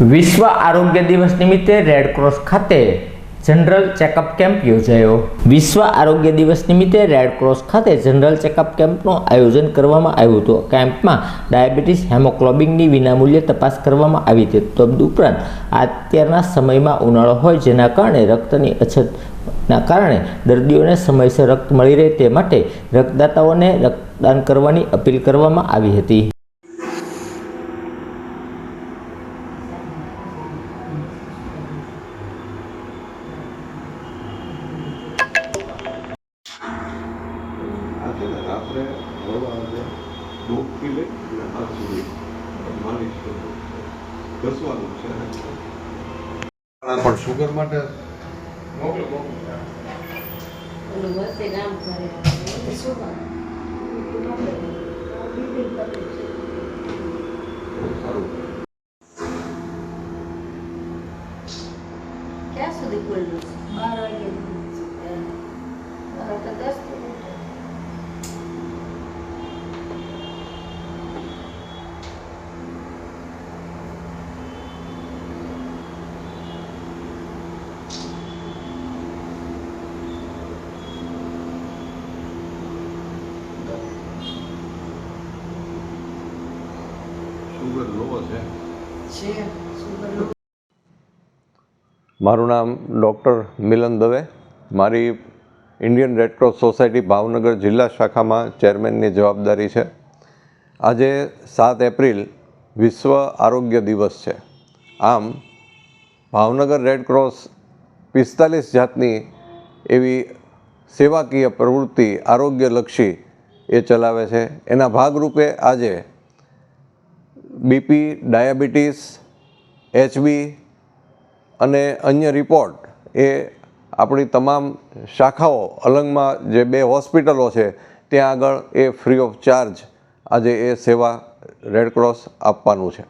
વિશ્વ આરોગ્ય દિવસ નિમિત્તે રેડક્રોસ ખાતે જનરલ ચેકઅપ કેમ્પ યોજાયો। વિશ્વ આરોગ્ય દિવસ નિમિત્તે રેડક્રોસ ખાતે જનરલ ચેકઅપ કેમ્પનું આયોજન કરવામાં આવ્યું હતું। કેમ્પમાં ડાયાબિટીસ, હેમોગ્લોબિનની વિનામૂલ્યે તપાસ કરવામાં આવી હતી। તદુપરાંત અત્યારના સમયમાં ઉનાળો હોય જેના કારણે રક્તની અછતના કારણે દર્દીઓને સમયસર રક્ત મળી રહે તે માટે રક્તદાતાઓને રક્તદાન કરવાની અપીલ કરવામાં આવી હતી। આપણે હળવા ડોકથી લઈ અને હાથ સુધી માલિશ ઘસવાનું છે। પણ શુગર માટે ક્યાં સુધી ખુલ્લું? 12 વાગે 10 શુગર લો છે। મારું નામ ડૉક્ટર મિલન દવે, મારી ઇન્ડિયન રેડક્રોસ સોસાયટી ભાવનગર જિલ્લા શાખામાં ચેરમેનની જવાબદારી છે। આજે 7 એપ્રિલ વિશ્વ આરોગ્ય દિવસ છે। આમ ભાવનગર રેડક્રોસ 45 જાતની એવી સેવાકીય પ્રવૃત્તિ આરોગ્યલક્ષી એ ચલાવે છે। એના ભાગરૂપે આજે બીપી, ડાયાબિટીસ, એચબી અને અન્ય રિપોર્ટ એ આપણી તમામ શાખાઓ અલંગમાં જે 2 હોસ્પિટલો છે ત્યાં આગળ એ ફ્રી ઓફ ચાર્જ આજે એ સેવા રેડક્રોસ આપવાનું છે।